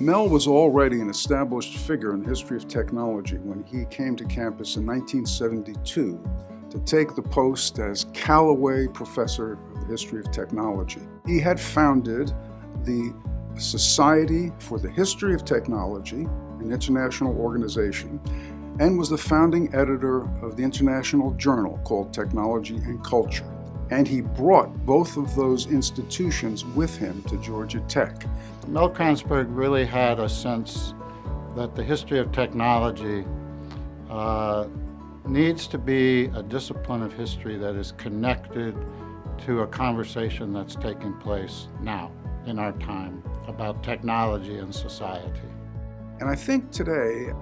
Mel was already an established figure in the history of technology when he came to campus in 1972 to take the post as Callaway Professor of the History of Technology. He had founded the Society for the History of Technology, an international organization, and was the founding editor of the international journal called Technology and Culture. And he brought both of those institutions with him to Georgia Tech. Mel Kranzberg really had a sense that the history of technology needs to be a discipline of history that is connected to a conversation that's taking place now, in our time, about technology and society. And I think today,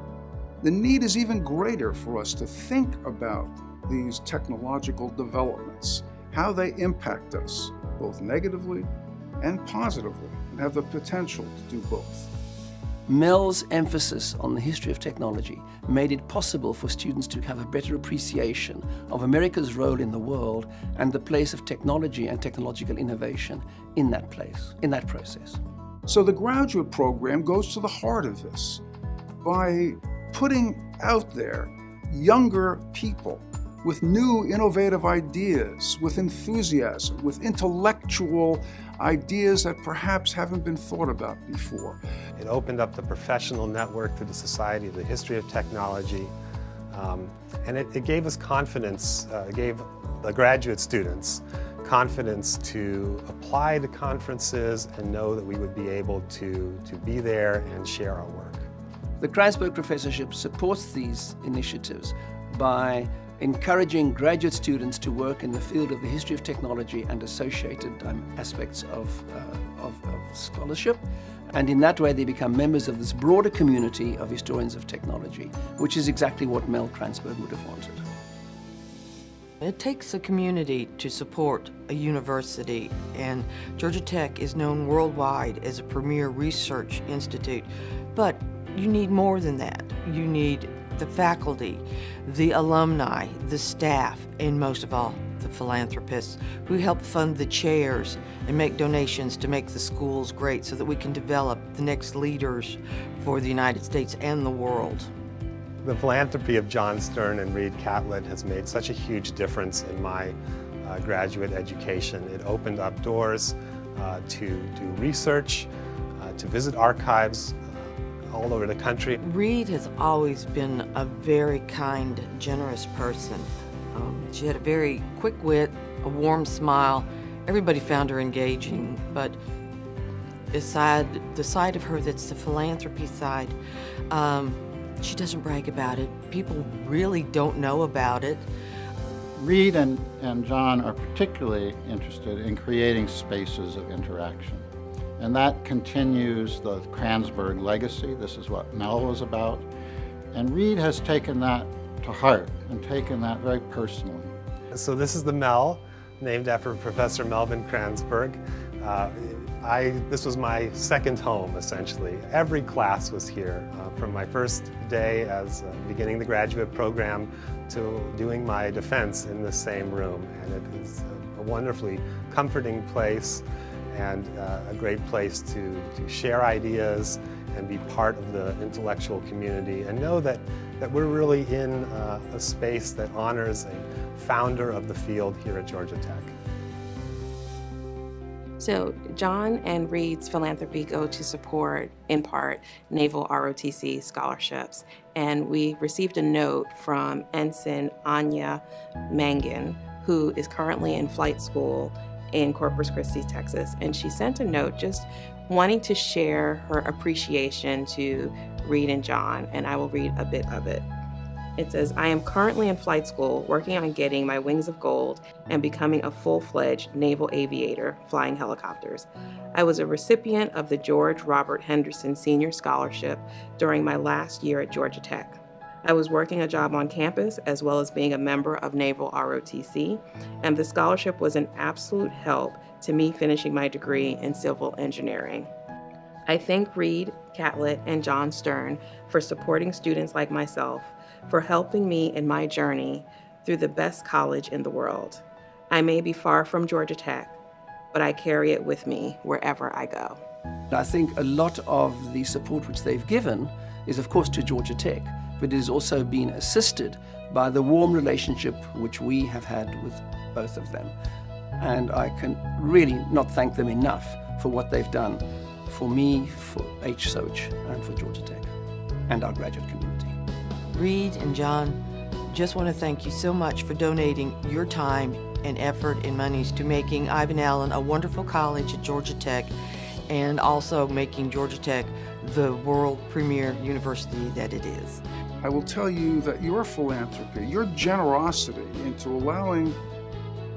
the need is even greater for us to think about these technological developments, how they impact us, both negatively and positively, and have the potential to do both. Mel's emphasis on the history of technology made it possible for students to have a better appreciation of America's role in the world and the place of technology and technological innovation in that process. So the graduate program goes to the heart of this by putting out there younger people with new innovative ideas, with enthusiasm, with intellectual ideas that perhaps haven't been thought about before. It opened up the professional network through the Society of the History of Technology, and it gave us confidence, it gave the graduate students confidence to apply to conferences and know that we would be able to be there and share our work. The Kranzberg Professorship supports these initiatives by encouraging graduate students to work in the field of the history of technology and associated aspects of scholarship. And in that way, they become members of this broader community of historians of technology, which is exactly what Mel Kranzberg would have wanted. It takes a community to support a university, and Georgia Tech is known worldwide as a premier research institute. But you need more than that. You need the faculty, the alumni, the staff, and most of all, the philanthropists who help fund the chairs and make donations to make the schools great so that we can develop the next leaders for the United States and the world. The philanthropy of John Stern and Reed Catlett has made such a huge difference in my graduate education. It opened up doors to do research, to visit archives all over the country. Reed has always been a very kind, generous person. She had a very quick wit, a warm smile. Everybody found her engaging, but the side of her that's the philanthropy side, she doesn't brag about it. People really don't know about it. Reed and John are particularly interested in creating spaces of interaction. And that continues the Kranzberg legacy. This is what Mel was about. And Reed has taken that to heart and taken that very personally. So this is the Mel, named after Professor Melvin Kranzberg. This was my second home, essentially. Every class was here, from my first day as beginning the graduate program to doing my defense in the same room. And it is a wonderfully comforting place and a great place to share ideas and be part of the intellectual community and know that we're really in a space that honors a founder of the field here at Georgia Tech. So John and Reed's philanthropy go to support, in part, Naval ROTC scholarships. And we received a note from Ensign Anya Mangan, who is currently in flight school in Corpus Christi, Texas. And she sent a note just wanting to share her appreciation to Reed and John, and I will read a bit of it. It says, "I am currently in flight school working on getting my wings of gold and becoming a full-fledged naval aviator flying helicopters. I was a recipient of the George Robert Henderson Senior Scholarship during my last year at Georgia Tech. I was working a job on campus as well as being a member of Naval ROTC, and the scholarship was an absolute help to me finishing my degree in civil engineering. I thank Reed, Catlett, and John Stern for supporting students like myself, for helping me in my journey through the best college in the world. I may be far from Georgia Tech, but I carry it with me wherever I go. I think a lot of the support which they've given is, of course, to Georgia Tech, but it has also been assisted by the warm relationship which we have had with both of them. And I can really not thank them enough for what they've done for me, for HSOCH, and for Georgia Tech, and our graduate community. Reed and John, just want to thank you so much for donating your time and effort and monies to making Ivan Allen a wonderful college at Georgia Tech, and also making Georgia Tech the world premier university that it is. I will tell you that your philanthropy, your generosity into allowing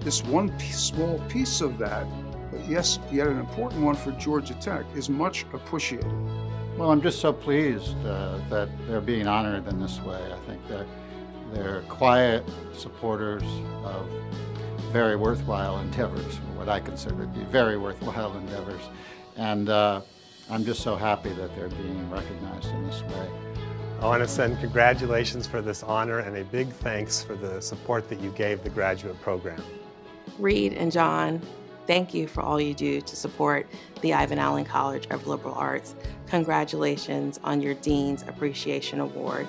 this one small piece of that, but yes, yet an important one for Georgia Tech, is much appreciated. Well, I'm just so pleased that they're being honored in this way. I think that they're quiet supporters of very worthwhile endeavors, or what I consider to be very worthwhile endeavors. And I'm just so happy that they're being recognized in this way. I want to send congratulations for this honor and a big thanks for the support that you gave the graduate program. Reed and John, thank you for all you do to support the Ivan Allen College of Liberal Arts. Congratulations on your Dean's Appreciation Award.